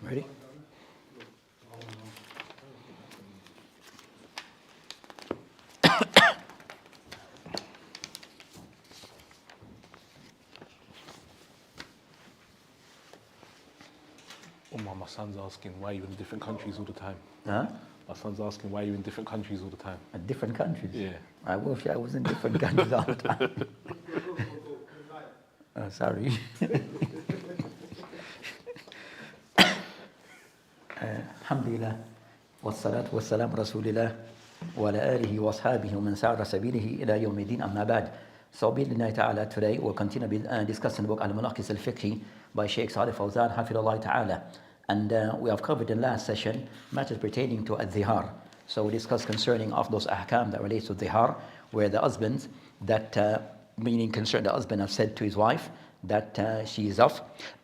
Ready? Omar, my son's asking why you're in different countries all the time. Huh? My son's asking why you're in different countries all the time. Different countries? Yeah. I wish I was in different countries all the time. Sorry. Alhamdulillah. والصلاة والسلام رسول الله وعلى آله وأصحابه ومن سار سبيله إلى يوم الدين أما بعد. So بإذن ta'ala, today we'll continue discussing the book Al-Mulaqis Al-Fiqhi by Sheikh Salih Fawzan Hafidhullah ta'ala. And we have covered in last session matters pertaining to al-dhihar. So we discussed concerning of those ahkam that relates to dhihar, where the husband, that meaning concern the husband have said to his wife that she is off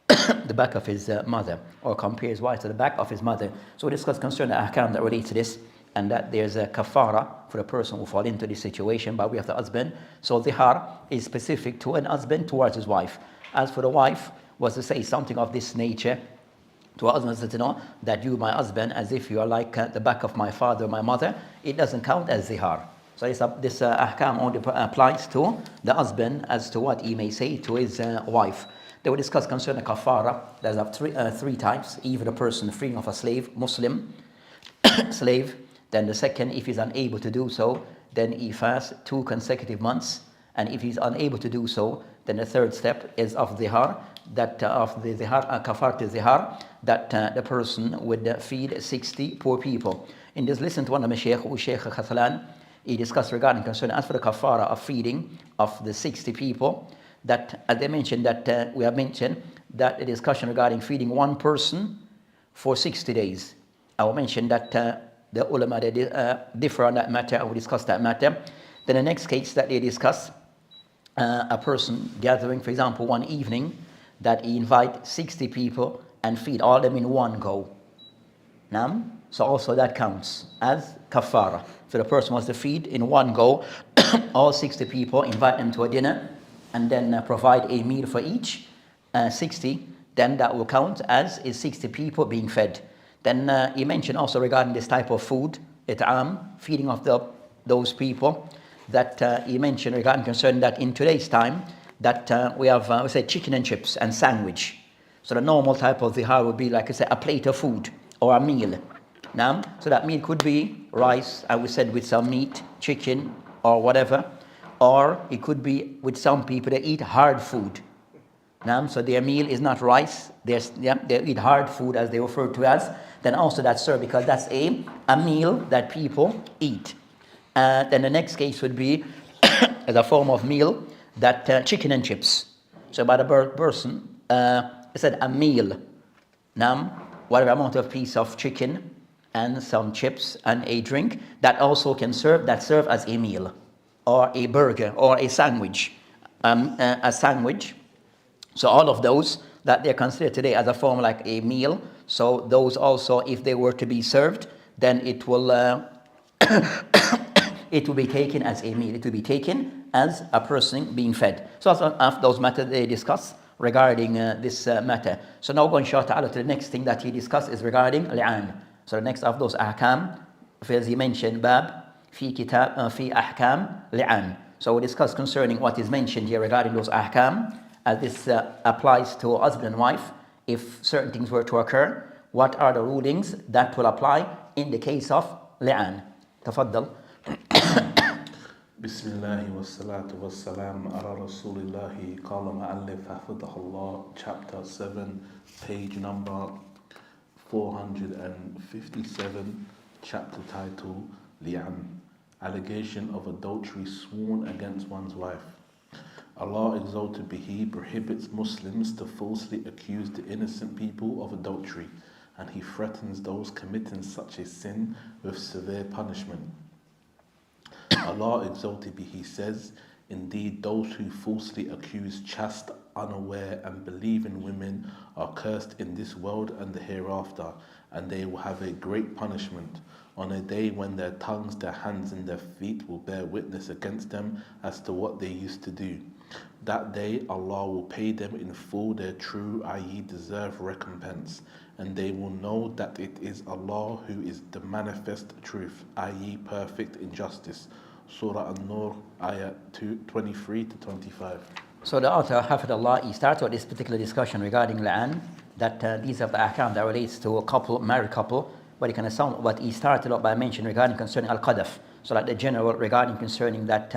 the back of his mother, or compare his wife to the back of his mother. So we discussed concerning the ahkam that relates to this, and that there's a kafara for the person who fall into this situation by way of the husband. So dhihar is specific to an husband towards his wife. As for the wife, was to say something of this nature to a husband, to know that you, my husband, as if you are like the back of my father or my mother, it doesn't count as dhihar. So this ahkam only applies to the husband as to what he may say to his wife. They will discuss concerning kafara. There's three types. Either a person freeing of a slave, Muslim slave. Then the second, if he's unable to do so, then he fasts 2 consecutive months. And if he's unable to do so, then the third step is of dhihar, that of the dhihar, kafarat dhihar, that the person would feed 60 poor people. In this, listen to one of the Shaykh, Shaykh Khatlan, he discussed regarding concern as for the kafara of feeding of the 60 people, that as they mentioned, that we have mentioned that the discussion regarding feeding one person for 60 days. I will mention that the ulama, they differ on that matter. I will discuss that matter. Then the next case that they discuss, a person gathering, for example, one evening, that he invite 60 people and feed all of them in one go. So also that counts as kafara. So the person wants to feed in one go all 60 people, invite them to a dinner, and then provide a meal for each 60. Then that will count as is 60 people being fed. Then he mentioned also regarding this type of food, it'am, feeding of those people, that he mentioned regarding concern that in today's time that we have we say chicken and chips and sandwich. So the normal type of dhihar would be, like I said, a plate of food or a meal. So that meal could be rice, I would said, with some meat, chicken or whatever, or it could be with some people that eat hard food. So their meal is not rice, they eat hard food as they refer to as. Then also that's served because that's a meal that people eat. Then the next case would be as a form of meal that chicken and chips. So by the person, it said a meal. Whatever amount of piece of chicken and some chips and a drink, that also can serve as a meal, or a burger, or a sandwich. A sandwich. So all of those that they're considered today as a form like a meal. So those also, if they were to be served, then it will it will be taken as a meal. It will be taken as a person being fed. So after those matters they discuss regarding this matter. So now going short to the next thing that he discussed is regarding Lian. So the next of those ahkam, as he mentioned, bab fi kitab fi ahkam Lian. So we discuss concerning what is mentioned here regarding those ahkam, as this applies to husband and wife. If certain things were to occur, what are the rulings that will apply in the case of Lian? Tafaddal. Bismillah wa salatu wa salam ala Rasulillahi qala ma'allif hafidhahullah, chapter 7, page number 457, chapter title Lian, allegation of adultery sworn against one's wife. Allah exalted be He prohibits Muslims to falsely accuse the innocent people of adultery, and He threatens those committing such a sin with severe punishment. Allah exalted be He says, indeed those who falsely accuse chaste, unaware and believing women are cursed in this world and the hereafter, and they will have a great punishment on a day when their tongues, their hands and their feet will bear witness against them as to what they used to do. That day Allah will pay them in full their true, i.e. deserved recompense, and they will know that it is Allah who is the manifest truth, i.e. perfect in justice. Surah An-Nur, ayah 23 to 25. So the author, Hafidullah, he started this particular discussion regarding Li'an, that these are the ahkam that relates to a couple, married couple, but he started off by mentioning regarding concerning al-qadaf, so like the general regarding concerning that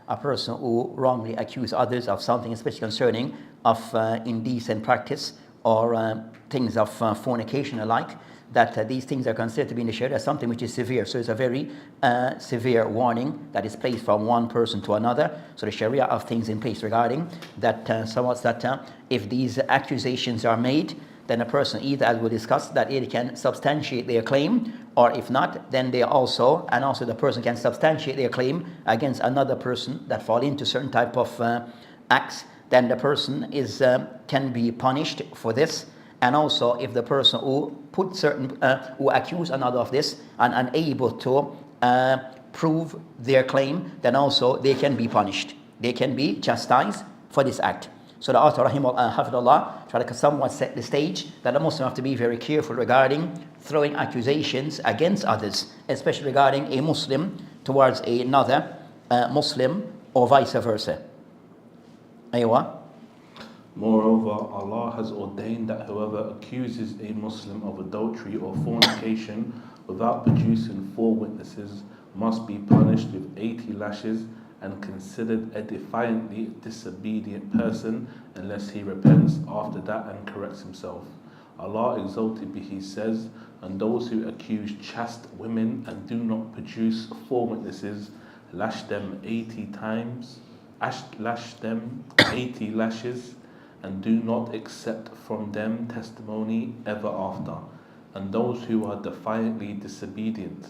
a person who wrongly accuses others of something, especially concerning of indecent practice or things of fornication alike, that these things are considered to be in the Sharia as something which is severe. So it's a very severe warning that is placed from one person to another. So the Sharia of things in place regarding that, if these accusations are made, then a person either, as we discussed, that it can substantiate their claim, or if not, then they also the person can substantiate their claim against another person that fall into certain type of acts, then the person can be punished for this. And also, if the person who who accuse another of this and unable to prove their claim, then also they can be punished. They can be chastised for this act. So the author, Hafidullah, try to somewhat set the stage that the Muslim have to be very careful regarding throwing accusations against others, especially regarding a Muslim towards another Muslim or vice versa. Aywa. Moreover, Allah has ordained that whoever accuses a Muslim of adultery or fornication without producing 4 witnesses must be punished with 80 lashes and considered a defiantly disobedient person unless he repents after that and corrects himself. Allah exalted be He says, and those who accuse chaste women and do not produce 4 witnesses, lash them 80 lashes, and do not accept from them testimony ever after. And those who are defiantly disobedient,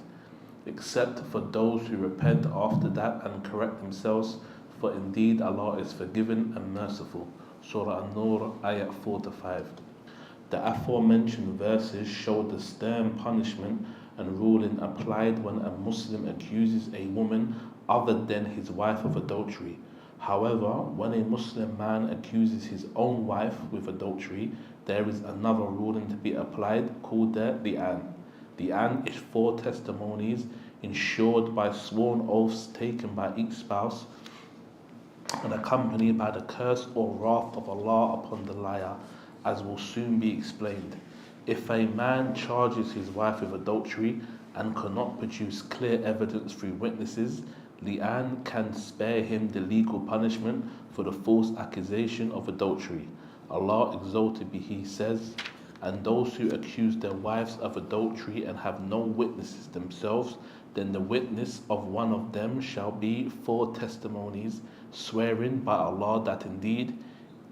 except for those who repent after that and correct themselves, for indeed Allah is forgiving and merciful. Surah An-Nur, ayah 4 to 5. The aforementioned verses show the stern punishment and ruling applied when a Muslim accuses a woman other than his wife of adultery. However, when a Muslim man accuses his own wife with adultery, there is another ruling to be applied called the Lian. Lian is 4 testimonies ensured by sworn oaths taken by each spouse and accompanied by the curse or wrath of Allah upon the liar, as will soon be explained. If a man charges his wife with adultery and cannot produce clear evidence through witnesses, Lian can spare him the legal punishment for the false accusation of adultery. Allah exalted be He says, and those who accuse their wives of adultery and have no witnesses themselves, then the witness of one of them shall be 4 testimonies, swearing by Allah that indeed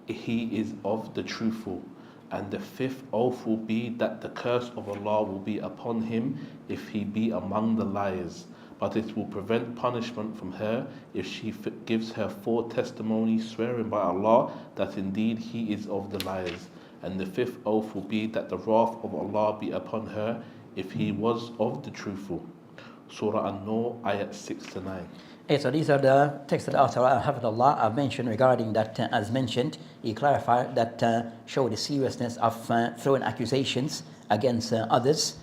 he is of the truthful. And the 5th oath will be that the curse of Allah will be upon him if he be among the liars. But it will prevent punishment from her if she gives her 4 testimonies, swearing by Allah that indeed he is of the liars. And the 5th oath will be that the wrath of Allah be upon her if he was of the truthful. Surah An-Nur, ayat 6 to 9. So these are the texts that author Hafidullah have mentioned regarding that, as mentioned, he clarified that show the seriousness of throwing accusations against others,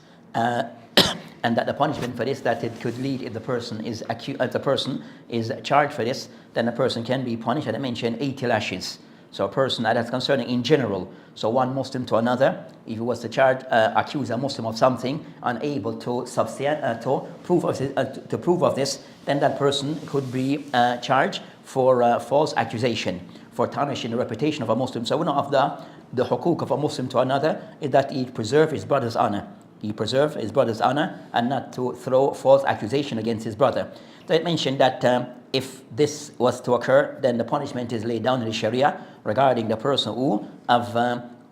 and that the punishment for this, that it could lead, if the person is charged for this, then the person can be punished, and I mentioned 80 lashes. So a person that's concerning in general. So one Muslim to another, if he was to accuse a Muslim of something, unable to prove of this, then that person could be charged for false accusation, for tarnishing the reputation of a Muslim. So one of the hukuk of a Muslim to another is that he preserve his brother's honor. He preserve his brother's honor and not to throw false accusation against his brother. So it mentioned that if this was to occur, then the punishment is laid down in the Sharia regarding the person who have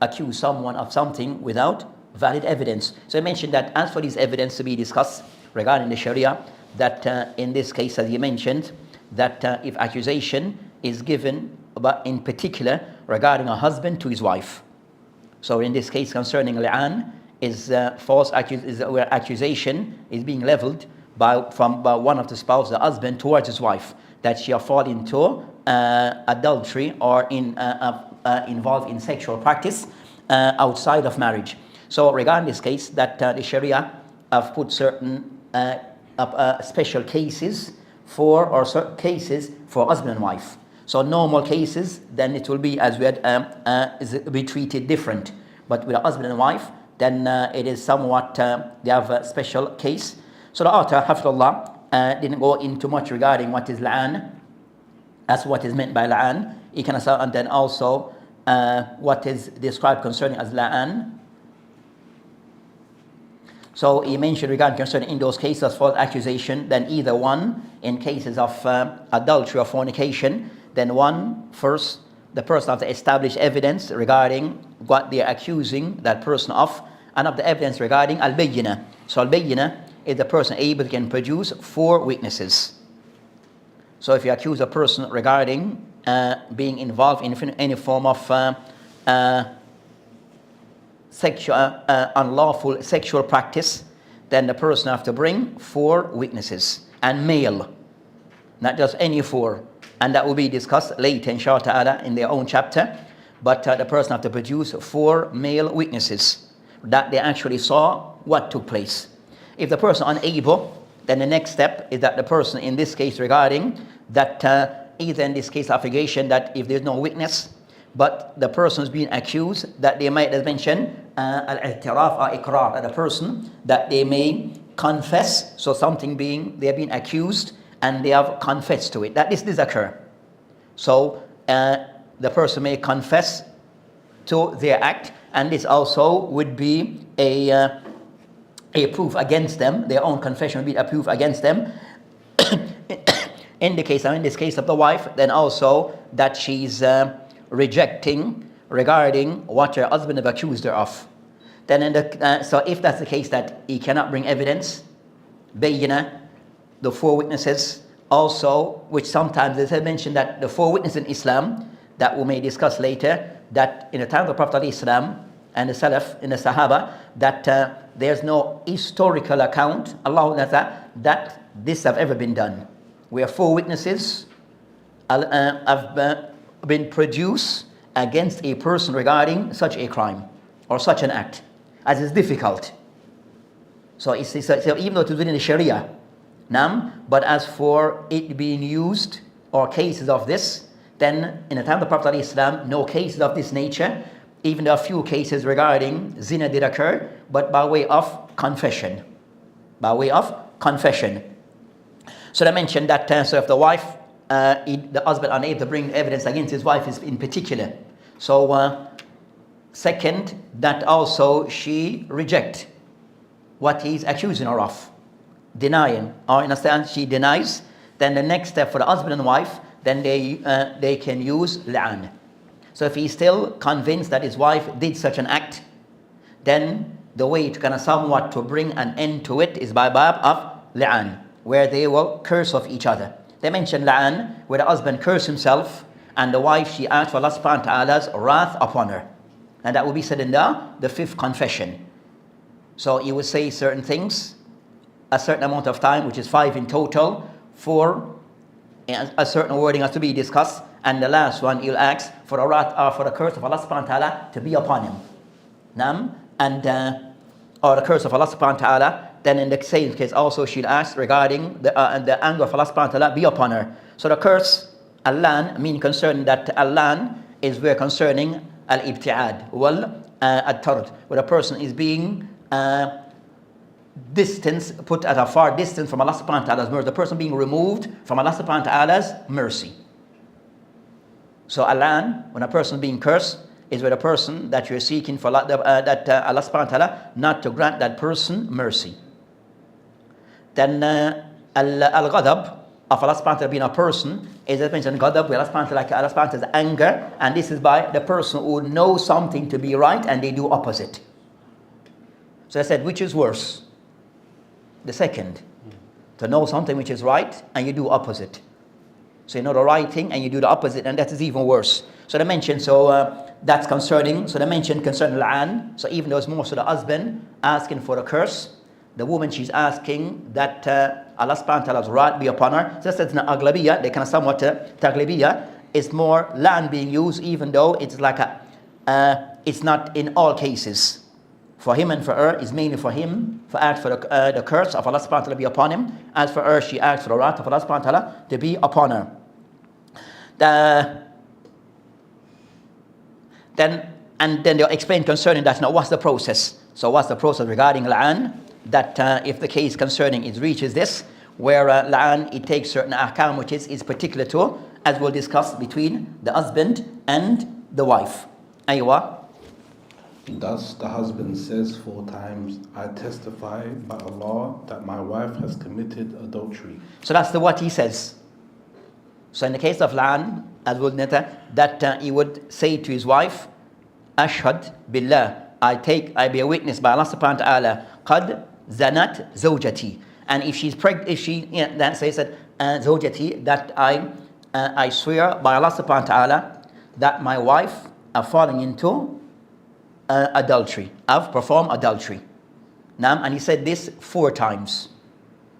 accused someone of something without valid evidence. So I mentioned that as for these evidence to be discussed regarding the Sharia, that in this case, as you mentioned, that if accusation is given, but in particular regarding a husband to his wife. So in this case concerning Li'an, is false where accusation is being leveled by one of the spouse, the husband, towards his wife, that she have fallen into adultery or involved in sexual practice outside of marriage. So regarding this case, that the Sharia have put certain special cases for, or certain cases for husband and wife. So normal cases, then it will be, as we had, be treated different. But with a husband and wife, then it is somewhat, they have a special case. So the author, Hafidullah, didn't go into much regarding what is Lian, as what is meant by Lian. And then also what is described concerning as Lian. So he mentioned regarding concerning in those cases false accusation, then either one in cases of adultery or fornication, then one first the person has to establish evidence regarding what they are accusing that person of, and of the evidence regarding al-bayyinah. So al-bayyinah is the person able can produce 4 witnesses. So if you accuse a person regarding being involved in any form of unlawful sexual practice, then the person have to bring 4 witnesses, and male, not just any 4. And that will be discussed later, inshallah ta'ala, in their own chapter. But the person have to produce 4 male witnesses that they actually saw what took place. If the person unable, then the next step is that the person, in this case regarding that, either in this case allegation that if there's no witness, but the person is being accused, that they might, as mentioned, al-i'tiraf or iqrar, that the person, that they may confess, so something being, they're being accused, and they have confessed to it, that this occur. So the person may confess to their act, and this also would be a proof against them. Their own confession would be a proof against them. In this case of the wife, then also that she's rejecting regarding what her husband have accused her of. Then so if that's the case that he cannot bring evidence, bayyinah, the 4 witnesses, also, which sometimes it is mentioned that the 4 witnesses in Islam, that we may discuss later, that in the time of the Prophet ﷺ and the Salaf, in the Sahaba, that there's no historical account, that this have ever been done. Where 4 witnesses have been produced against a person regarding such a crime or such an act, as is difficult. So even though it is within the Sharia, but as for it being used or cases of this, then in the time of the Prophet ﷺ, no cases of this nature. Even a few cases regarding zina did occur, but by way of confession. By way of confession. So I mentioned that so if the wife, the husband unable to bring evidence against his wife is in particular. So second, that also she reject what he's accusing her of. Denying, or understand, she denies, then the next step for the husband and wife, then they can use Lian. So if he's still convinced that his wife did such an act, then the way to kind of somewhat to bring an end to it is by bab of Lian, where they will curse of each other. They mention Lian, where the husband curse himself, and the wife, she asked for Allah subhanahu wa ta'ala's wrath upon her. And that will be said in the 5th confession. So he would say certain things, a certain amount of time, which is 5 in total, for a certain wording has to be discussed, and the last one he'll ask for the wrath or for the curse of Allah subhanahu wa ta'ala to be upon him. Or the curse of Allah subhanahu wa ta'ala, then in the same case also she'll ask regarding the anger of Allah subhanahu wa ta'ala be upon her. So the curse, Al-Lan, mean concerning that Al-Lan is where concerning Al-Ibti'ad, wal At-Tard, where a person is being put at a far distance from Allah subhanahu wa ta'ala's mercy, the person being removed from Allah subhanahu wa ta'ala's mercy. So Al-Lan, when a person being cursed, is with a person that you're seeking for Allah subhanahu wa ta'ala not to grant that person mercy. Then Al-Ghadab of Allah subhanahu wa ta'ala being a person is as mentioned Ghadab, where Allah subhanahu wa ta'ala's anger, and this is by the person who knows something to be right and they do opposite. So I said, which is worse? The second, to know something which is right and you do opposite. So you know the right thing and you do the opposite, and that is even worse. So they mentioned, that's concerning, so they mentioned concerning Li'an. So even though it's more so the husband asking for the curse, the woman, she's asking that Allah subhanahu wa ta'ala's wrath be upon her. So that's not aglabiya, they kind of somewhat taglibiyya, it's more Lian being used, even though it's like it's not in all cases. For him and for her is mainly for him, for ask for the curse of Allah subhanahu wa ta'ala be upon him. As for her, she asks for the wrath of Allah subhanahu wa ta'ala to be upon her. Then they'll explain concerning that. Now, what's the process? So what's the process regarding Lian? That if the case concerning it reaches this, where Lian, it takes certain ahkam which is particular to, as we'll discuss, between the husband and the wife. Aywa. Thus the husband says 4 times, I testify by Allah that my wife has committed adultery. So that's what he says. So in the case of Lian, as we'll note, that he would say to his wife, Ashhad billah, I be a witness by Allah subhanahu wa ta'ala, qad zanat zawjati. And if she's pregnant, if she then says that zawjati, that I swear by Allah subhanahu wa ta'ala that my wife are falling into adultery. I've performed adultery. Now, and he said this 4 times.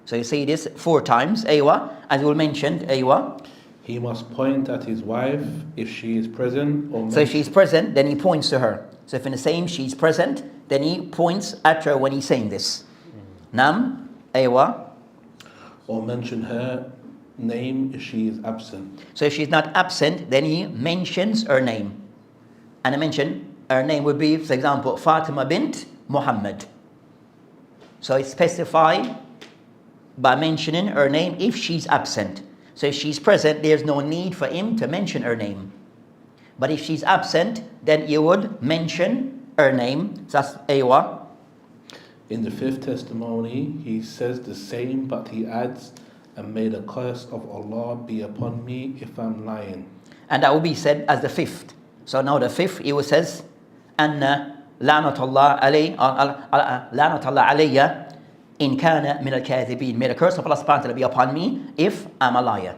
So you say this 4 times, aywa, as we mentioned, aywa. He must point at his wife if she is present. So if she's present, then he points to her. So if in the same she's present, then he points at her when he's saying this. Nam, aywa. Or mention her name if she is absent. So if she's not absent, then he mentions her name. And I mentioned her name would be, for example, Fatima bint Muhammad. So it's specified by mentioning her name if she's absent. So if she's present, there's no need for him to mention her name. But if she's absent, then you would mention her name. So that's aywa. In the 5th testimony, he says the same, but he adds, and may the curse of Allah be upon me if I'm lying. And that will be said as the 5th. So now the 5th, he says, Anna la'natullah alayya in kana min al-kadhibin. May the curse of Allah subhanahu wa ta'ala be upon me if I'm a liar.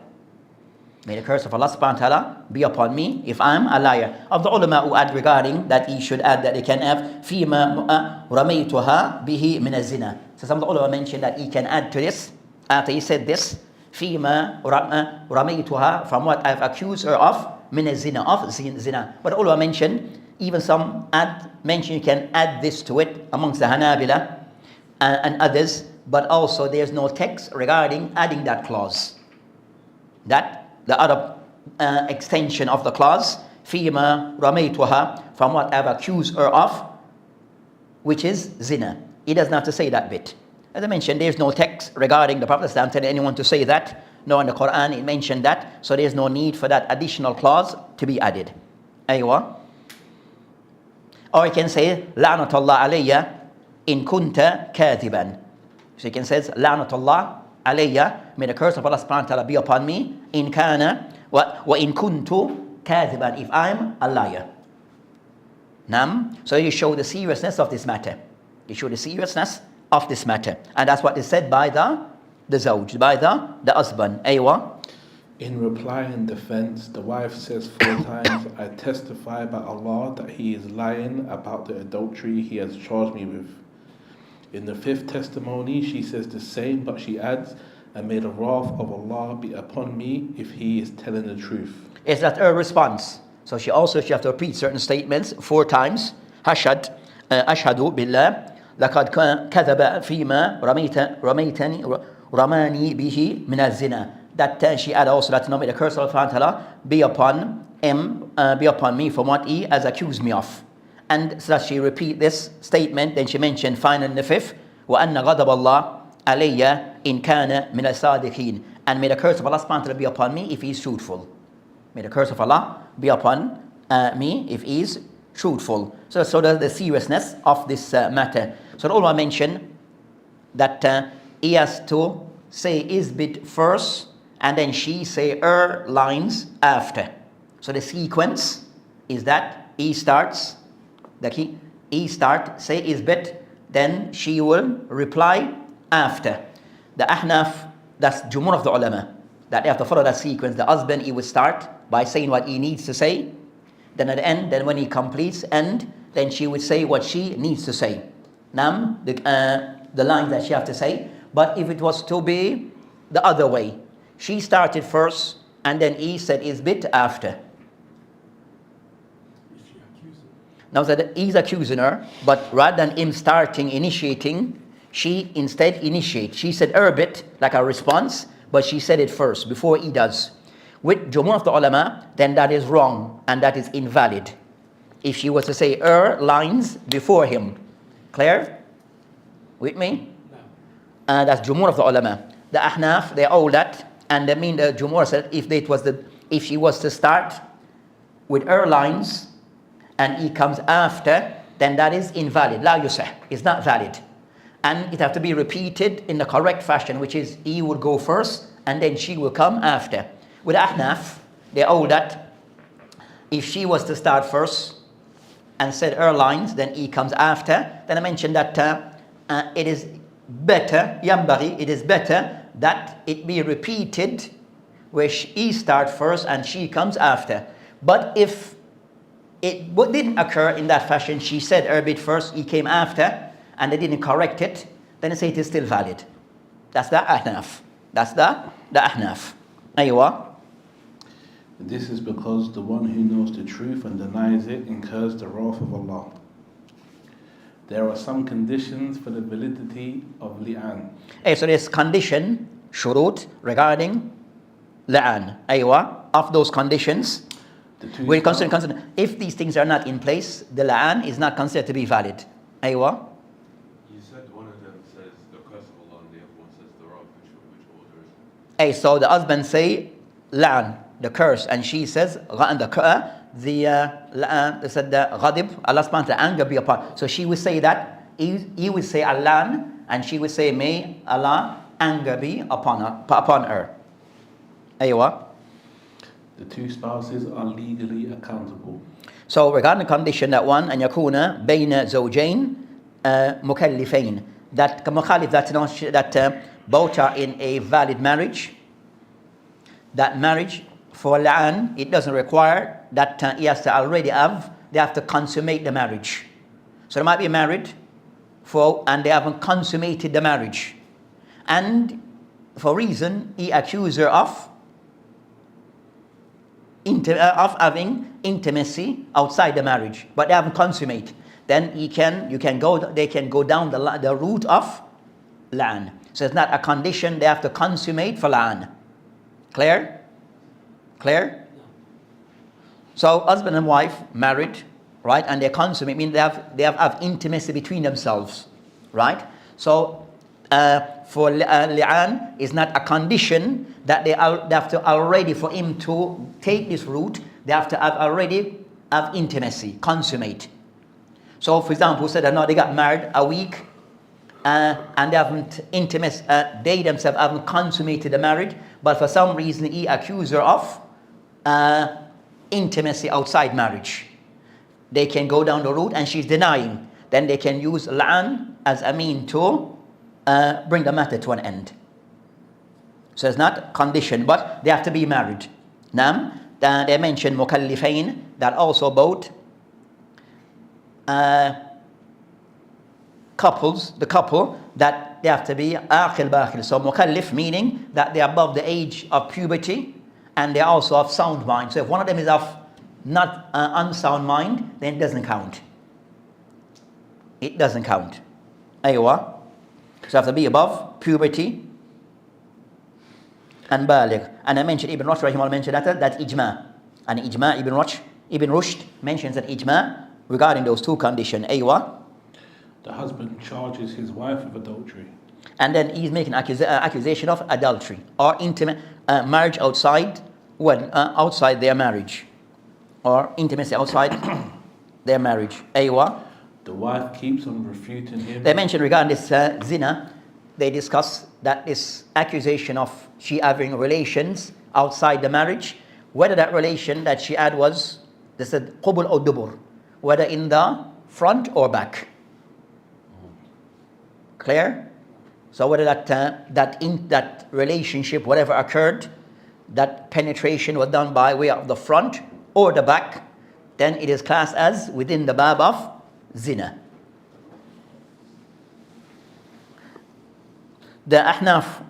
May the curse of Allah subhanahu wa ta'ala be upon me if I'm a liar. Of the ulama who add regarding that, he should add that they can have فِيمَا رَمَيْتُهَا بِهِ مِنَ الزِّنَا. So some of the ulama mentioned that he can add to this, after he said this, فِيمَا رَمَيْتُهَا, from what I've accused her of, مِنَ الزِّنَا, of zina. But the ulama mentioned, even some mention you can add this to it amongst the Hanabila and others, but also there's no text regarding adding that clause. That the other extension of the clause, فِيمَا رَمَيْتُهَا, from what I've accused her of, which is zina. He doesn't have to say that bit. As I mentioned, there's no text regarding the Prophet ﷺ telling anyone to say that. No, in the Quran it mentioned that, so there's no need for that additional clause to be added. Aywa. Or you can say, la'natullah alayya in kunta kadhiban. So you can say, la'natullah alayya, may the curse of Allah subhanahu wa ta'ala be upon me, in kana wa in kuntu kadhiban, if I'm a liar. Nam. So you show the seriousness of this matter. You show the seriousness of this matter. And that's what is said by the zawj, by the husband. Aywa. In reply and defense, the wife says 4 times, I testify by Allah that he is lying about the adultery he has charged me with. In the 5th testimony, she says the same, but she adds, and may the wrath of Allah be upon me if he is telling the truth. Is that her response? So she have to repeat certain statements 4 times. Ashhadu billah, laqad kadhaba fima ramani bihi min az-zina. That she add also that, no, may the curse of Allah be upon him, be upon me from what he has accused me of. And so that she repeat this statement, then she mentioned finally in the 5th, وَأَنَّ غَضَبَ اللَّهِ عَلَيَّ إِنْ كَانَ مِنَ الصَّادِقِينَ. And may the curse of Allah subhanahu wa ta'ala be upon me if he is truthful. May the curse of Allah be upon me if he is truthful. So the seriousness of this matter. So the ulama mentioned that he has to say his bit first, and then she say her lines after. So the sequence is that he starts, say his bit, then she will reply after. The Ahnaf, that's Jumhur of the ulama, that they have to follow that sequence. The husband, he would start by saying what he needs to say, then at the end, then when he completes, and then she would say what she needs to say. Now, the lines that she have to say. But if it was to be the other way, she started first, and then he said his bit after. Now that he's accusing her, but rather than him initiating, she instead initiates. She said her bit, like a response, but she said it first, before he does. With Jumhur of the ulama, then that is wrong, and that is invalid. If she was to say her lines before him. Clear? With me? No. That's Jumhur of the ulama. The Ahnaf, they hold that, and they mean the Jumhur said if she was to start with her lines, and he comes after, then that is invalid. La yusah. It's not valid. And it have to be repeated in the correct fashion, which is he would go first, and then she will come after. With Ahnaf, they hold that if she was to start first and said her lines, then he comes after. Then I mentioned that it is better, yambari, it is better that it be repeated where he starts first and she comes after. But if it didn't occur in that fashion, she said her bit first, he came after, and they didn't correct it, then they say it is still valid. That's the Ahnaf. That's the Ahnaf. Aywa. This is because the one who knows the truth and denies it incurs the wrath of Allah. There are some conditions for the validity of li'an. So there's condition, shurut, regarding li'an. Aywa. Of those conditions, we consider if these things are not in place, the li'an is not considered to be valid. Aywa. You said one of them says the curse of Allah and the other one says the wrath. Which order is it? So the husband say li'an, the curse, and she says the ghadib, Allah subhanahu wa ta'ala, anger be upon. So she would say that, he would say Allah, and she would say may Allah anger be upon her. Aywa. The two spouses are legally accountable. So regarding the condition that one, and yakuna bayna zawjayn mukallifain, that mukhalif, that both are in a valid marriage. That marriage for li'an, it doesn't require that he has to already they have to consummate the marriage. So they might be married and they haven't consummated the marriage, and for reason he accused her of having intimacy outside the marriage, but they haven't consummated. Then they can go down the route of li'an. So it's not a condition they have to consummate for li'an. Clear? So husband and wife married, right? And they consummate, mean they have intimacy between themselves, right? So for li'an is not a condition that they have to already, for him to take this route, they have to already have intimacy, consummate. So for example, said that they got married a week and they haven't they themselves haven't consummated the marriage, but for some reason he accused her of intimacy outside marriage. They can go down the route and she's denying. Then they can use li'an as a mean to bring the matter to an end. So it's not condition, but they have to be married. Now, they mentioned mukallifain, that also both the couple, that they have to be aqil baqil. So mukallif meaning that they are above the age of puberty and they are also of sound mind. So if one of them is of not unsound mind, then it doesn't count. It doesn't count. Aywa. So have to be above puberty and baligh. And I mentioned Ibn Rushd rahimahullah mentioned that ijma. And ijma, Ibn Rushd mentions an ijma regarding those two conditions. Aywa. The husband charges his wife with adultery. And then he's making accusation of adultery or intimate marriage outside their marriage, or intimacy outside their marriage. Aywa. The wife keeps on refuting him. They mentioned regarding this zina, they discuss that this accusation of she having relations outside the marriage, whether that relation that she had was, they said qubul or dubur, whether in the front or back. Clear? So whether that relationship, whatever occurred, that penetration was done by way of the front or the back, then it is classed as within the bab of zina. The Ahnaf,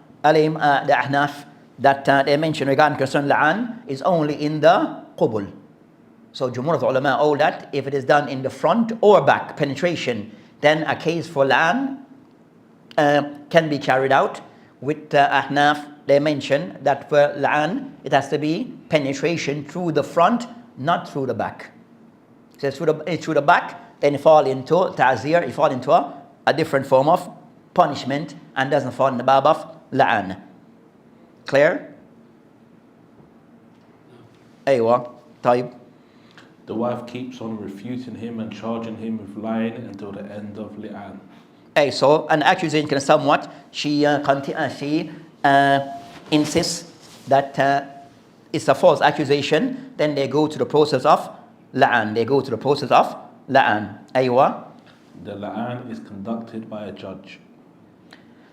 that they mention regarding concern la'an is only in the qubul. So Jumhur of the ulama hold that if it is done in the front or back, penetration, then a case for la'an can be carried out. With Ahnaf, they mention that for la'an, it has to be penetration through the front, not through the back. So it's through the back, then you fall into ta'zir, you fall into a different form of punishment and doesn't fall in the bab of la'an. Clear? Aywa, طيب. The wife keeps on refuting him and charging him with lying until the end of li'an. So an accusation can somewhat, she insists that it's a false accusation, then they go to the process of la'an. Aywa. The la'an is conducted by a judge.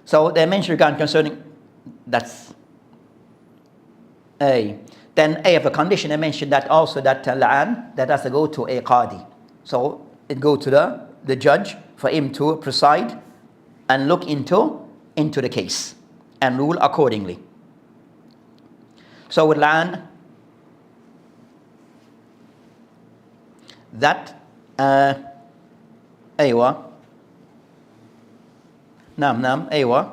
So they mention regarding concerning that's A. Then A of a condition, they mentioned that also that la'an, that has to go to a qadi. So it go to the judge for him to preside and look into the case and rule accordingly. So with la'an, that aywa. Naam, aywa.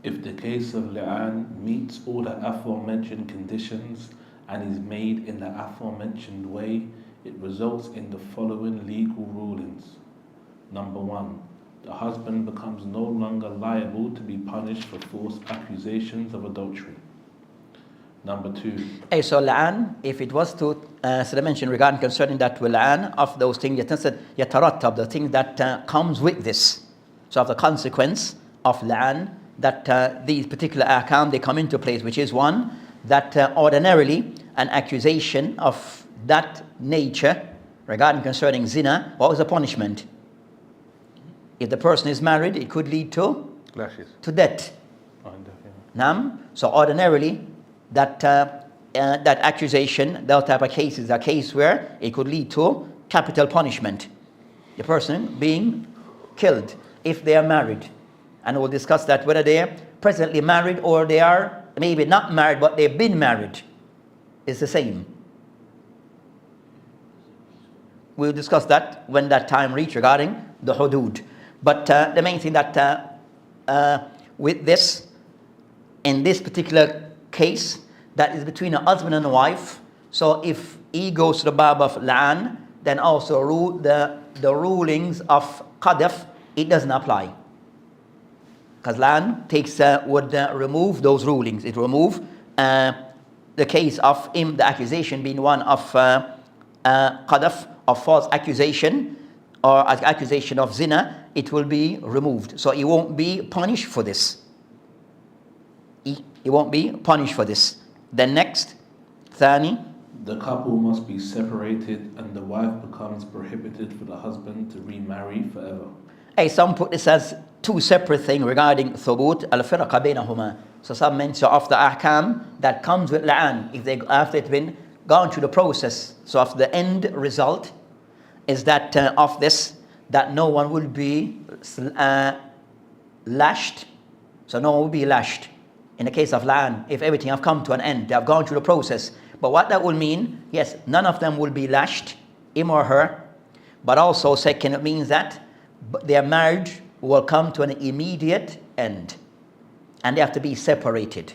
If the case of li'an meets all the aforementioned conditions and is made in the aforementioned way, it results in the following legal rulings. Number 1, the husband becomes no longer liable to be punished for false accusations of adultery. Number 2. So la'an, if it was to, so they mentioned regarding concerning that la'an of those things, yatarattab, the thing that comes with this. So of the consequence of la'an, that these particular ahkam, they come into place, which is one, that ordinarily an accusation of that nature regarding concerning zina, what was the punishment? If the person is married, it could lead to Lashes. to death. Naam. So ordinarily, that accusation, that type of case is a case where it could lead to capital punishment. The person being killed if they are married. And we'll discuss that whether they are presently married or they are maybe not married but they've been married. It's the same. We'll discuss that when that time reaches regarding the hudud. But the main thing that with this, in this particular case, that is between a husband and a wife. So if he goes to the bab of la'an, then also the rulings of qadaf, it doesn't apply. Because la'an would remove those rulings. It remove the case of him, the accusation being one of qadaf, of false accusation, or accusation of zina, it will be removed. So he won't be punished for this. He won't be punished for this. Then next, thani. The couple must be separated and the wife becomes prohibited for the husband to remarry forever. Some put this as two separate things regarding thubut al-firqa baynahuma. So some mention of the ahkam that comes with la'an, if they after it's been gone through the process. So of the end result is that of this, that no one will be lashed. So no one will be lashed. In the case of la'an, if everything have come to an end, they have gone through the process. But what that will mean, yes, none of them will be lashed, him or her. But also, second, it means that their marriage will come to an immediate end. And they have to be separated.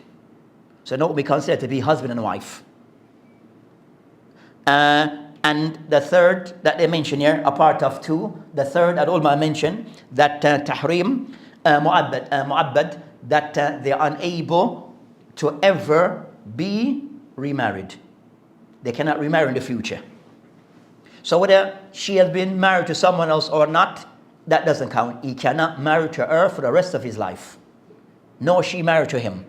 So no one will be considered to be husband and wife. And the third that they mention here, a part of two, the third that ulama mention, that tahrim mu'abbad, that they are unable to ever be remarried. They cannot remarry in the future. So whether she has been married to someone else or not, that doesn't count. He cannot marry to her for the rest of his life, nor she married to him.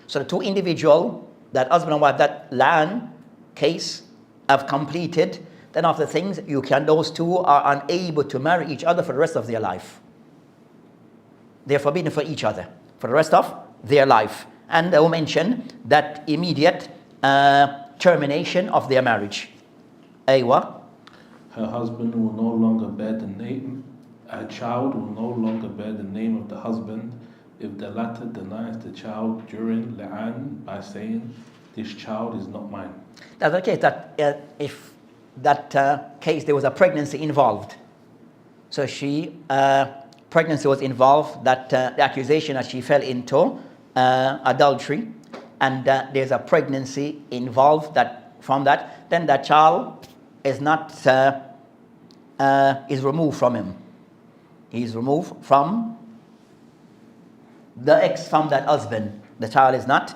So the two individuals, that husband and wife, that la'an case, have completed, then after things, those two are unable to marry each other for the rest of their life. They are forbidden for each other for the rest of their life. And they will mention that immediate termination of their marriage. Aywa. Her husband will no longer bear the name, her child will no longer bear the name of the husband, if the latter denies the child during Li'an by saying, "This child is not mine." That's the case that if that case there was a pregnancy involved. So pregnancy was involved, that the accusation that she fell into adultery, and there's a pregnancy involved then that child is not is removed from him. He's removed from from that husband. The child is not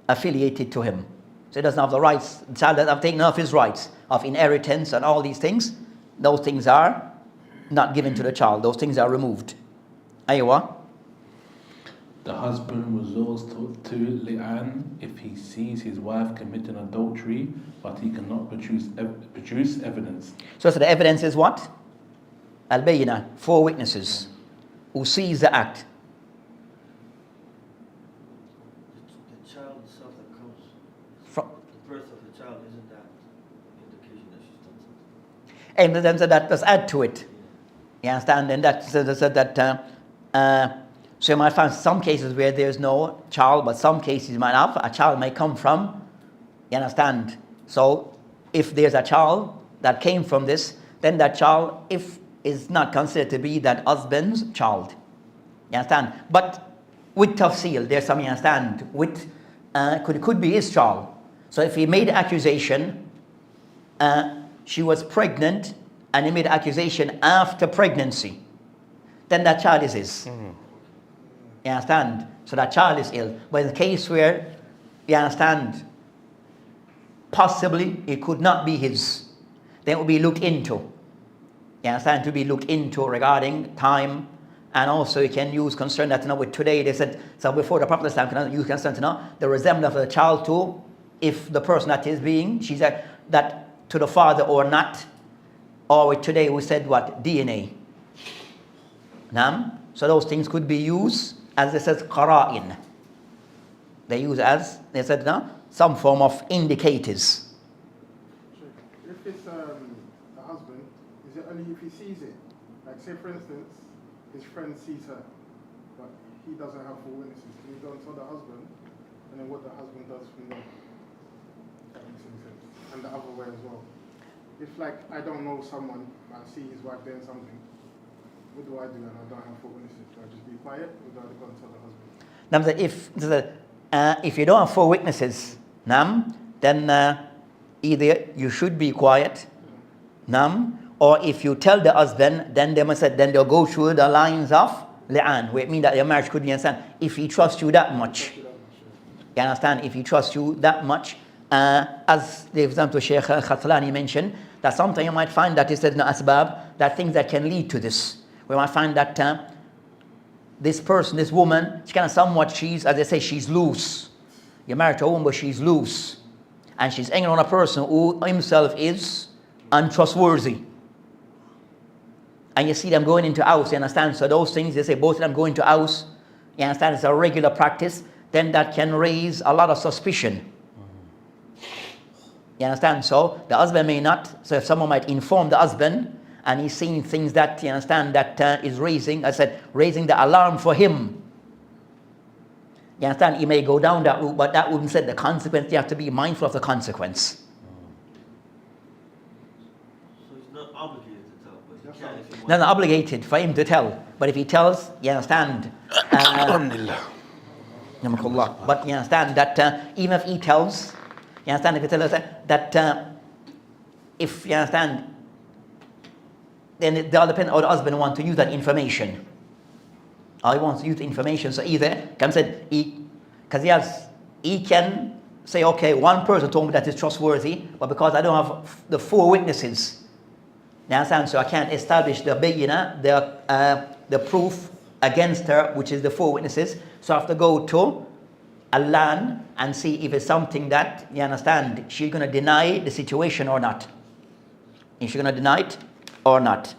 affiliated to him. So he doesn't have the rights. The child doesn't have taken off his rights of inheritance and all these things. Those things are not given to the child. Those things are removed. Aywa. The husband resorts to Li'an if he sees his wife committing adultery, but he cannot produce evidence. So the evidence is what? Al-Bayyinah, 4 witnesses who sees the act. The child itself that comes From the birth of the child, isn't that indication that she's done something? and then that does add to it. You understand? And so you might find some cases where there's no child, but some cases you might have a child may come from. You understand? So if there's a child that came from this, then that child, if is not considered to be that husband's child. You understand? But with tafsil, there's some, you understand, with could be his child. So if he made an accusation, she was pregnant, and he made an accusation after pregnancy, then that child is his. You understand? So that child is ill. But in the case where, you understand, possibly it could not be his, then it will be looked into. You understand? To be looked into regarding time, and also you can use concern that, with today they said, so before the Prophet cannot use concern to the resemblance of the child to, if the person that is being, she said that to the father or not, or with today we said what? DNA. So those things could be used as it says qara'in. They use as, they said, some form of indicators. If it's a husband, is it only if he sees it? Like say for instance, his friend sees her, but he doesn't have 4 witnesses. Can he go and tell the husband, and then what the husband does from there? That makes any sense. And the other way as well. If I don't know someone, I see his wife doing something, what do I do and I don't have 4 witnesses? Do I just be quiet or do I go and tell the husband? If you don't have 4 witnesses, then either you should be quiet, or if you tell the husband, then they'll go through the lines of li'an, where it means that your marriage could be understand. If he trusts you that much, you understand? If he trusts you that much, as the example Sheikh Khatlani mentioned, that sometimes you might find that he said in asbab, that things that can lead to this. We might find that this person, this woman, she kind of somewhat, she's, as they say, she's loose. You're married to a woman, but she's loose. And she's hanging on a person who himself is untrustworthy. And you see them going into house, you understand? So those things, they say both of them go into house, you understand? It's a regular practice. Then that can raise a lot of suspicion. You understand? So the husband may not, so if someone might inform the husband, and he's seeing things that, you understand, that is raising the alarm for him. You understand? He may go down that route, but that wouldn't say the consequence. You have to be mindful of the consequence. So he's not obligated to tell, but he can if he wants. Not obligated for him to tell. But if he tells, you understand. But you understand that even if he tells, you understand, if he tells that if you understand, then it all depends how the husband wants to use that information. How he wants to use the information. So either can say because he can say, okay, one person told me that is trustworthy, but because I don't have the 4 witnesses, you understand? So I can't establish the bayyina, the proof against her, which is the 4 witnesses. So I have to go to Allah and see if it's something that, you understand, she's going to deny the situation or not. Is she going to deny it or not?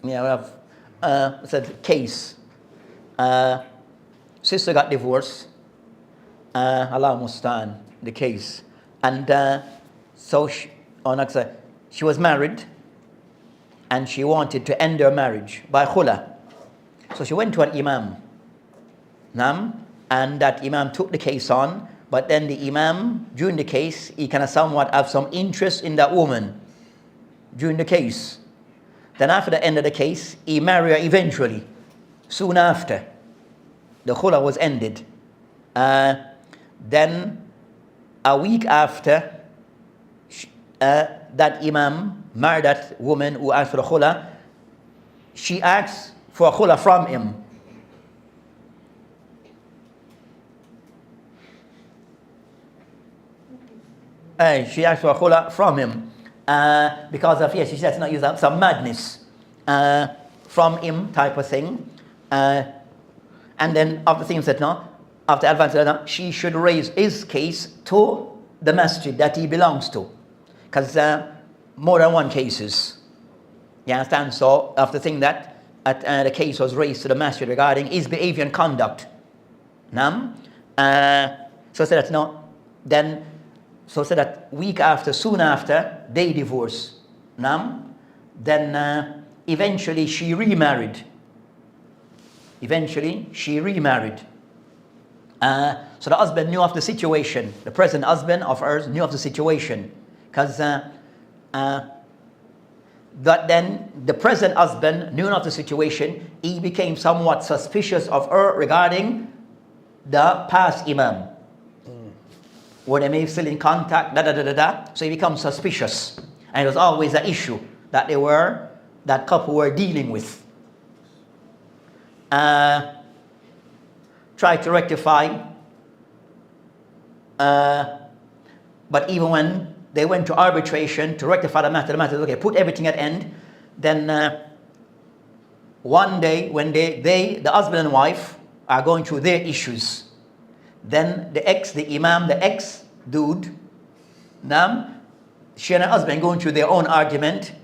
We have said case. Sister got divorced. Allah Mustan, the case. And So she was married and she wanted to end her marriage by khula. So she went to an imam. And that imam took the case on, but then the imam, during the case, he kind of somewhat have some interest in that woman during the case. Then after the end of the case, he married her eventually, soon after. The khula was ended. Then a week after, that imam married that woman who asked for the khula. She asked for a khula from him. She asked for a khula from him because of, she said, not use some madness from him type of thing. And then after things that after advance, she should raise his case to the masjid that he belongs to, because more than one cases. You understand? So after thing that the case was raised to the masjid regarding his behavior and conduct. So said that So said that week after, soon after, they divorced. Then eventually she remarried. So the husband knew of the situation. The present husband of hers knew of the situation. Because then the present husband knew of the situation. He became somewhat suspicious of her regarding the past imam. Were they maybe still in contact, So he becomes suspicious. And it was always an issue that that couple were dealing with. Tried to rectify. But even when they went to arbitration to rectify the matter was, okay, put everything at end. Then one day when the husband and wife are going through their issues, then the ex dude, she and her husband going through their own argument,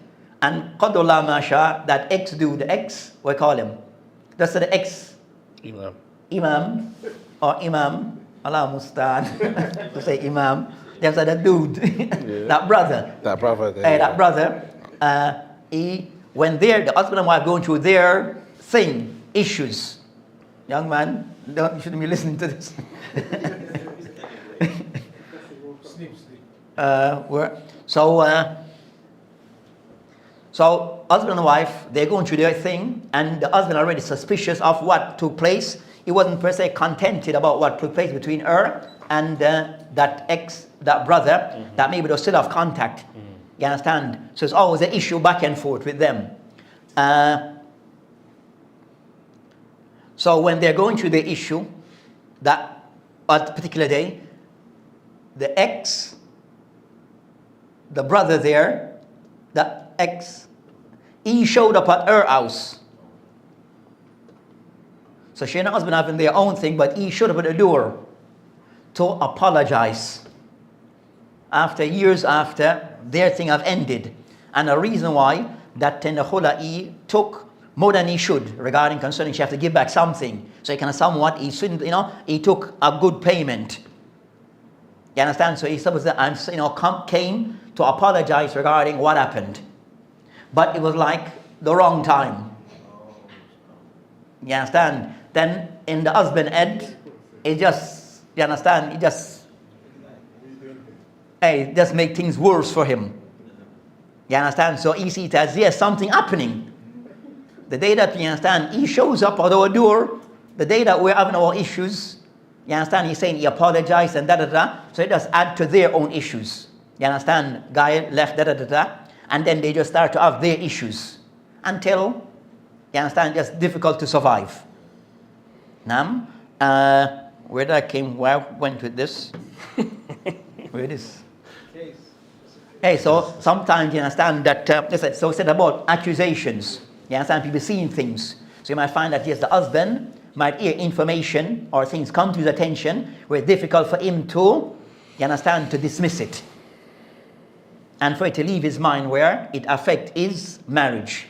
and Qadullah Masha, that ex dude, we call him. That's the ex Imam or Imam, Allah Mustan, to say Imam. There's the dude, that brother. That brother. That brother, when the husband and wife going through their issues. Young man, you shouldn't be listening to this. So husband and wife, they're going through their thing, and the husband already suspicious of what took place. He wasn't per se contented about what took place between her and that brother, that maybe they still have contact. You understand? So it's always an issue back and forth with them. So when they're going through the issue, that at a particular day, the brother there, he showed up at her house. So she and her husband having their own thing, but he showed up at the door to apologize. Years after their thing have ended. And the reason why, that in the khula he took more than he should regarding concerning she have to give back something. So he kind of somewhat, he took a good payment. You understand? So he supposed that came to apologize regarding what happened. But it was like the wrong time. You understand? Then in the husband head, it just, you understand, it just make things worse for him. You understand? So he sees it as, yes, something happening. The day that, you understand, he shows up at our door, the day that we're having our issues, you understand, he's saying he apologized and so it does add to their own issues. You understand? Guy left, and then they just start to have their issues until, you understand, just difficult to survive. Now, where I went with this? Where it is? Hey, so sometimes you understand that, so said about accusations. You understand, people seeing things. So you might find that, yes, the husband might hear information or things come to his attention where it's difficult for him to, you understand, to dismiss it. And for it to leave his mind where it affects his marriage.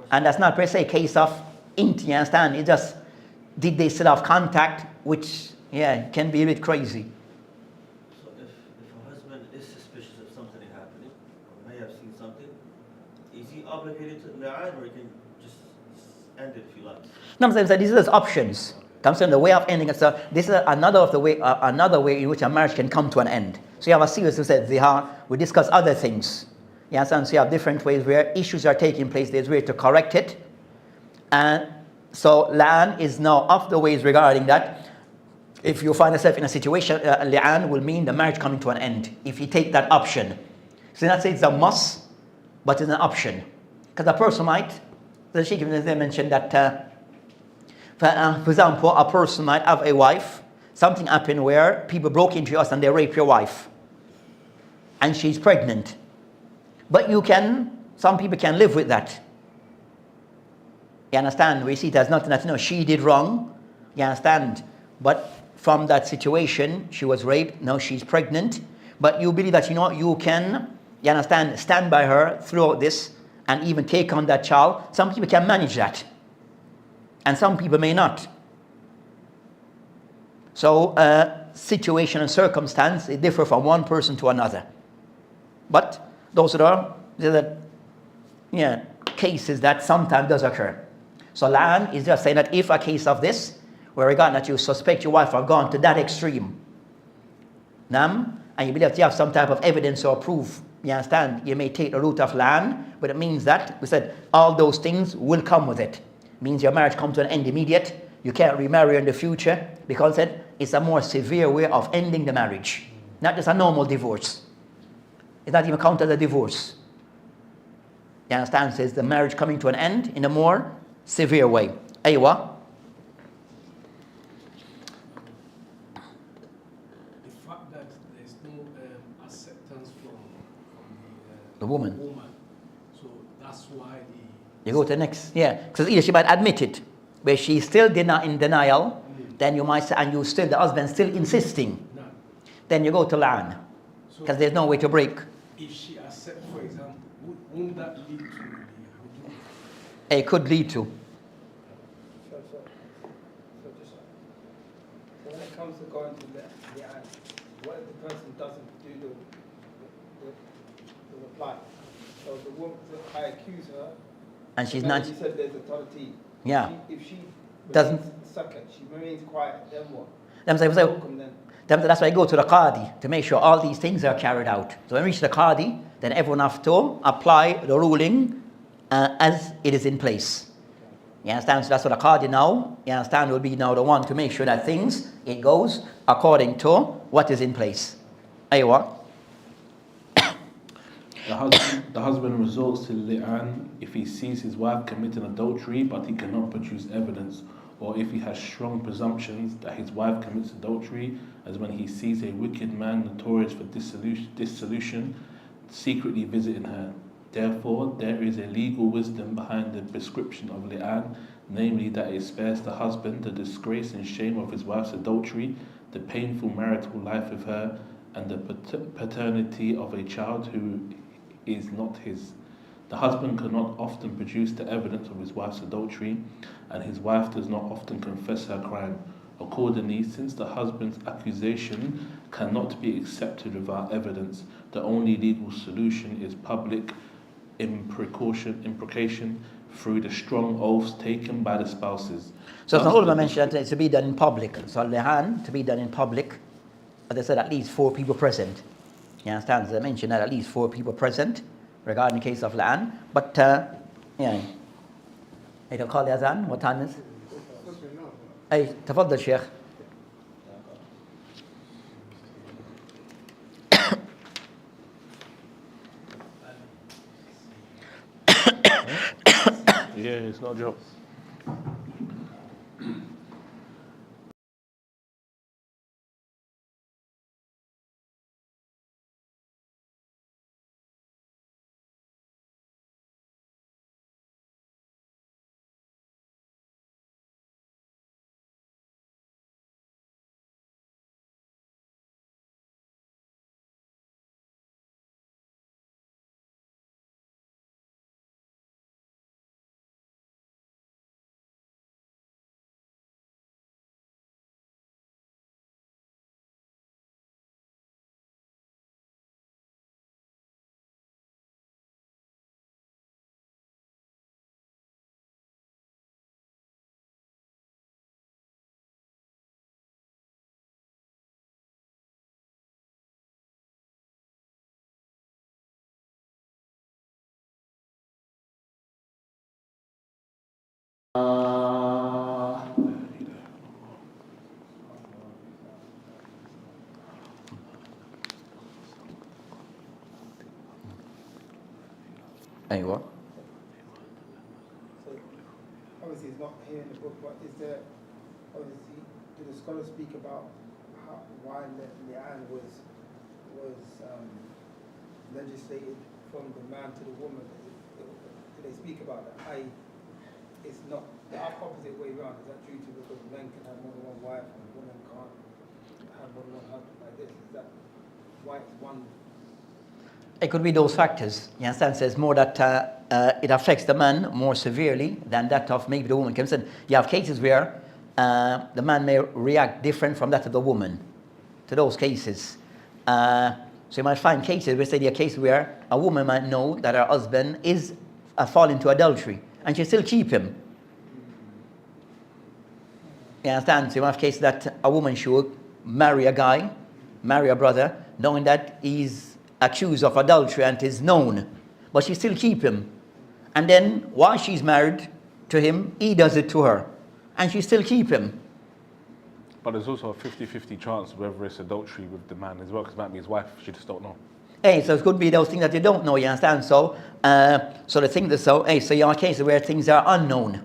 And that's not per se a case of you understand, it just, did they still have contact, which, can be a bit crazy. So if allocated to Lian, or you can just end it if you like? No, I'm saying that these are options. I'm saying the way of ending it. So this is another way in which a marriage can come to an end. So you have a series who said we discuss other things. You understand? So you have different ways where issues are taking place. There's ways to correct it. And so Lian is now of the ways regarding that. If you find yourself in a situation, Lian will mean the marriage coming to an end. If you take that option. So not say it's a must, but it's an option. Because a person might, the Sheikh Ibn Zayd mentioned that, for example, a person might have a wife, something happened where people broke into your house and they rape your wife. And she's pregnant. But some people can live with that. You understand? We see it as nothing that, she did wrong. You understand? But from that situation, she was raped, now she's pregnant. But you believe that, you can, you understand, stand by her throughout this and even take on that child. Some people can manage that. And some people may not. So, situation and circumstance, they differ from one person to another. But those are the cases that sometimes does occur. So Lian is just saying that if a case of this, where regarding that you suspect your wife have gone to that extreme, and you believe that you have some type of evidence or proof, you understand, you may take the route of Lian, but it means that, we said, all those things will come with it. It means your marriage comes to an end immediate, you can't remarry in the future, because it's a more severe way of ending the marriage. Not just a normal divorce. It's not even counted as a divorce. You understand? Says the marriage coming to an end in a more severe way. Aywa. The fact that there's no acceptance from The woman. So that's why You go to the next. Yeah. Because either she might admit it, but she's still in denial, then you might say, and the husband still insisting. No. Then you go to Lian. Because there's no way to break. If she accepts, for example, wouldn't that lead to It could lead to. So just when it comes to going to the end, what if the person doesn't do the reply? So the woman, I accuse her, And she's then not. you said there's authority. Yeah. If she Doesn't- remains second, she remains quiet, then what? That's why I go to the Qadi to make sure all these things are carried out. So when we reach the Qadi, then everyone has to apply the ruling as it is in place. You understand? So that's what the Qadi now, you understand, will be now the one to make sure that it goes according to what is in place. Aywa. The husband resorts to Lian if he sees his wife committing adultery but he cannot produce evidence, or if he has strong presumptions that his wife commits adultery, as when he sees a wicked man notorious for dissolution secretly visiting her. Therefore, there is a legal wisdom behind the prescription of Lian, namely that it spares the husband the disgrace and shame of his wife's adultery, the painful marital life with her, and the paternity of a child who is not his. The husband cannot often produce the evidence of his wife's adultery, and his wife does not often confess her crime. Accordingly, since the husband's accusation cannot be accepted without evidence, the only legal solution is public imprecation through the strong oaths taken by the spouses. So it's not all mentioned that it's to be done in public. So Lian, to be done in public, as I said, at least 4 people present. You understand? So I mentioned that at least 4 people present regarding the case of Lian. But, I can call the Azan. What time is it? Hey, تفضل شيخ. Yeah, it's not a joke. أيوة. So obviously it's not here in the book, but is there, obviously, do the scholars speak about why Lian was legislated from the man to the woman? Do they speak about that? It's not the opposite way around. Is that true too? Because men can have more than one wife and women can't have more than one husband like this. Is that why it's one? It could be those factors. You understand? Says more that it affects the man more severely than that of maybe the woman. You have cases where the man may react different from that of the woman. To those cases, so you might find cases where, say, there are cases where a woman might know that her husband is fall into adultery, and she still keep him. You understand? So you might have cases that a woman should marry a guy, marry a brother, knowing that he's accused of adultery and is known, but she still keep him. And then while she's married to him, he does it to her, and she still keep him. But there's also a 50-50 chance whether it's adultery with the man as well, because it might be his wife, she just don't know. Hey, so it could be those things that you don't know, you understand? So, so the thing that, so you have cases where things are unknown,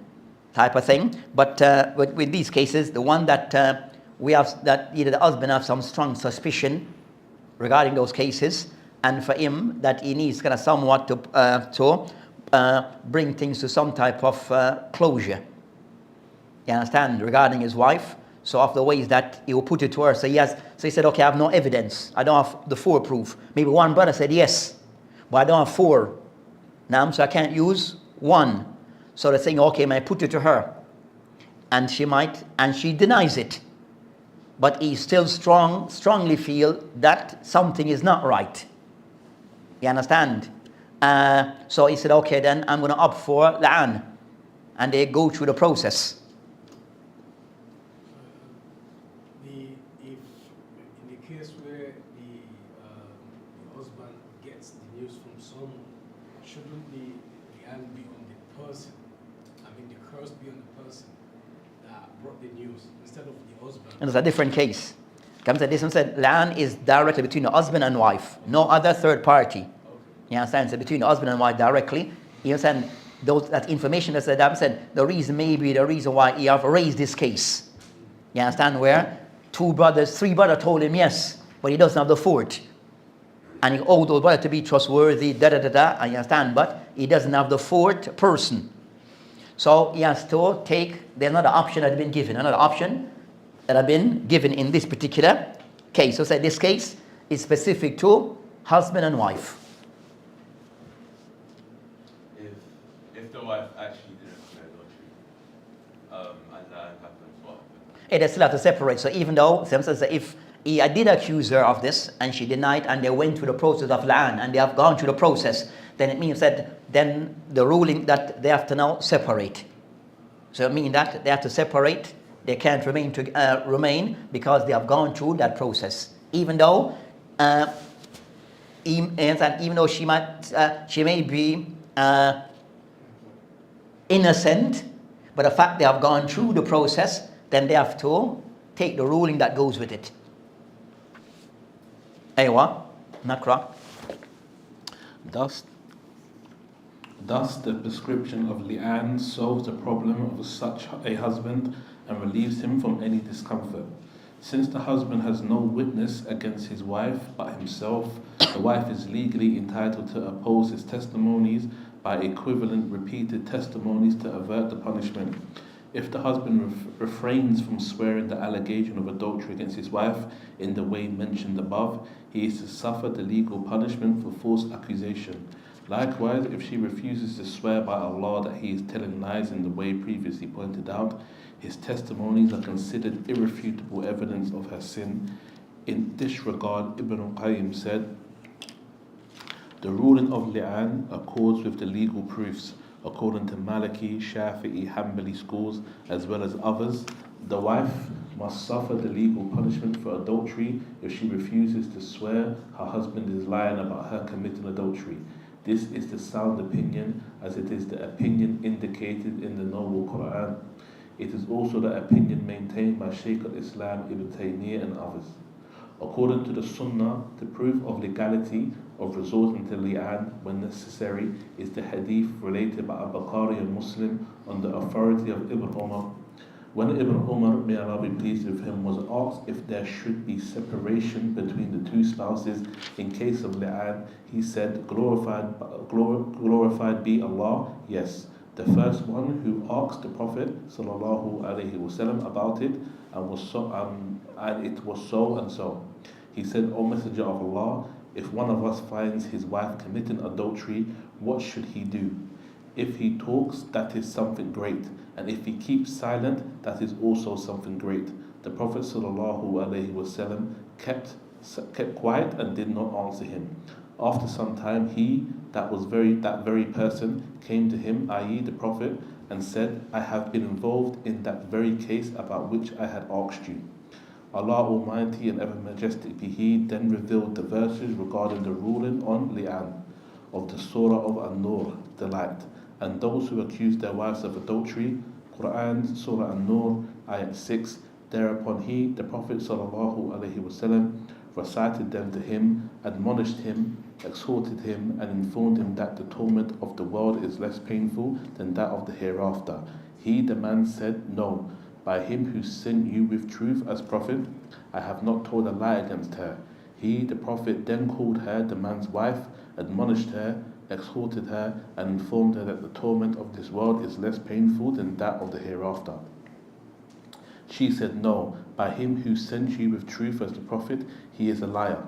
type of thing. But with these cases, the one that we have, that either the husband have some strong suspicion regarding those cases, and for him that he needs kind of somewhat to bring things to some type of closure. You understand? Regarding his wife. So of the ways that he will put it to her, so he said, okay, I have no evidence. I don't have the 4 proof. Maybe one brother said yes, but I don't have 4. Now, so I can't use 1. So the thing, okay, I put it to her, and she denies it, but he still strongly feel that something is not right. You understand? So he said, okay, then I'm going to opt for Lian, and they go through the process. And it's a different case. Comes at this one said, Lian is directly between the husband and wife, no other third party. You understand? So between the husband and wife directly. You understand? That information that said the reason why he have raised this case. You understand? Where 3 brothers told him yes, but he doesn't have the 4th. And he owed those brothers to be trustworthy, and you understand? But he doesn't have the 4th person. So he has to take, there's another option that has been given, in this particular case. So say this case is specific to husband and wife. If the wife actually didn't commit adultery, and that happens, what? They still have to separate. So even though, if he did accuse her of this and she denied, and they went through the process of Lian and they have gone through the process, then it means that then the ruling that they have to now separate. So it means that they have to separate. They can't remain because they have gone through that process. Even though, even though she may be innocent, but the fact they have gone through the process, then they have to take the ruling that goes with it. Aywa, Nakra. Thus, the prescription of Lian solves the problem of such a husband and relieves him from any discomfort. Since the husband has no witness against his wife but himself, the wife is legally entitled to oppose his testimonies by equivalent repeated testimonies to avert the punishment. If the husband refrains from swearing the allegation of adultery against his wife in the way mentioned above, he is to suffer the legal punishment for false accusation. Likewise, if she refuses to swear by Allah that he is telling lies in the way previously pointed out, his testimonies are considered irrefutable evidence of her sin. In this regard, Ibn Qayyim said, the ruling of Li'an accords with the legal proofs. According to Maliki, Shafi'i, Hanbali schools, as well as others, the wife must suffer the legal punishment for adultery if she refuses to swear her husband is lying about her committing adultery. This is the sound opinion, as it is the opinion indicated in the Noble Quran. It is also the opinion maintained by Shaykh al-Islam Ibn Taymiyyah and others. According to the Sunnah, the proof of legality of resorting to li'an when necessary is the hadith related by Al-Bukhari and Muslim on the authority of Ibn Umar. When Ibn Umar, may Allah be pleased with him, was asked if there should be separation between the two spouses in case of li'an, he said, glorified be Allah, yes. The first one who asked the Prophet ﷺ about it, and it was so and so. He said, O Messenger of Allah, if one of us finds his wife committing adultery, what should he do? If he talks, that is something great, and if he keeps silent, that is also something great. The Prophet ﷺ kept quiet and did not answer him. After some time, that very person came to him, i.e. the Prophet, and said, I have been involved in that very case about which I had asked you. Allah Almighty and ever majestic be He then revealed the verses regarding the ruling on li'an of the Surah of An-Nur, the light, and those who accuse their wives of adultery. Quran, Surah An-Nur, Ayat 6. Thereupon he, the Prophet ﷺ, recited them to him, admonished him, exhorted him, and informed him that the torment of the world is less painful than that of the hereafter. He, the man, said, No, by him who sent you with truth as prophet, I have not told a lie against her. He, the Prophet, then called her the man's wife, admonished her, exhorted her, and informed her that the torment of this world is less painful than that of the hereafter. She said, No, by him who sent you with truth as the Prophet, he is a liar.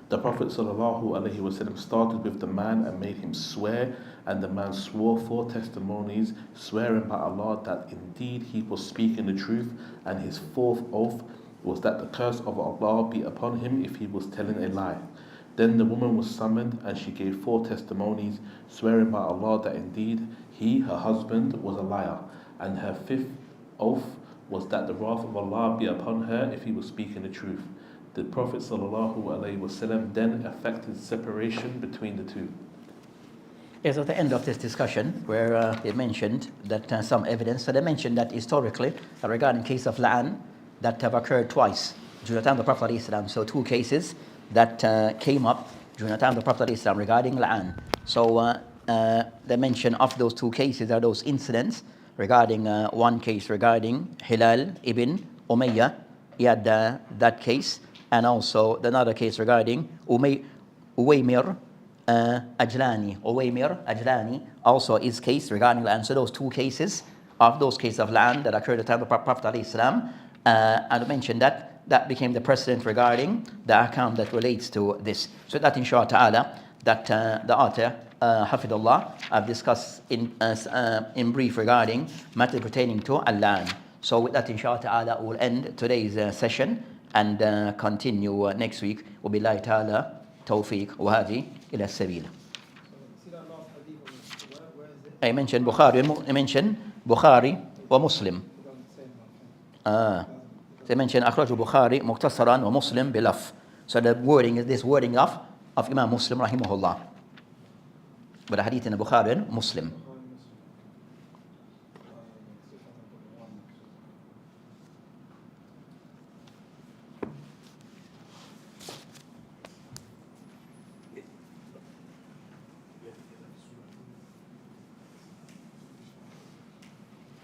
The Prophet ﷺ started with the man and made him swear, and the man swore 4 testimonies, swearing by Allah that indeed he was speaking the truth, and his 4th oath was that the curse of Allah be upon him if he was telling a lie. Then the woman was summoned, and she gave 4 testimonies, swearing by Allah that indeed he, her husband, was a liar, and her 5th oath was that the wrath of Allah be upon her if he was speaking the truth. The Prophet ﷺ then effected separation between the two. Yes, at the end of this discussion, where they mentioned that some evidence, so they mentioned that historically, regarding case of Li'an, that have occurred twice during the time of the Prophet ﷺ. So 2 cases that came up during the time of the Prophet ﷺ regarding Li'an. So they mention of those 2 cases are those incidents regarding one case regarding Hilal ibn Umayyah. He had that case, and also another case regarding Uwaymir Ajlani, also his case regarding Li'an. So those 2 cases of Li'an that occurred at the time of the Prophet ﷺ, and I mentioned that became the precedent regarding the account that relates to this. So that inshallah ta'ala, that the author Hafidullah have discussed in brief regarding matter pertaining to Al-Li'an. So with that inshallah ta'ala we'll end today's session and continue next week. Wabillahi ta'ala tawfiq wa hadi ila sabil. I mentioned Bukhari wa Muslim. They mentioned أخرجه Bukhari مختصرا ومسلم بلفظ. So the wording is this wording of Imam Muslim rahimahullah. But the hadith in the Bukhari and Muslim.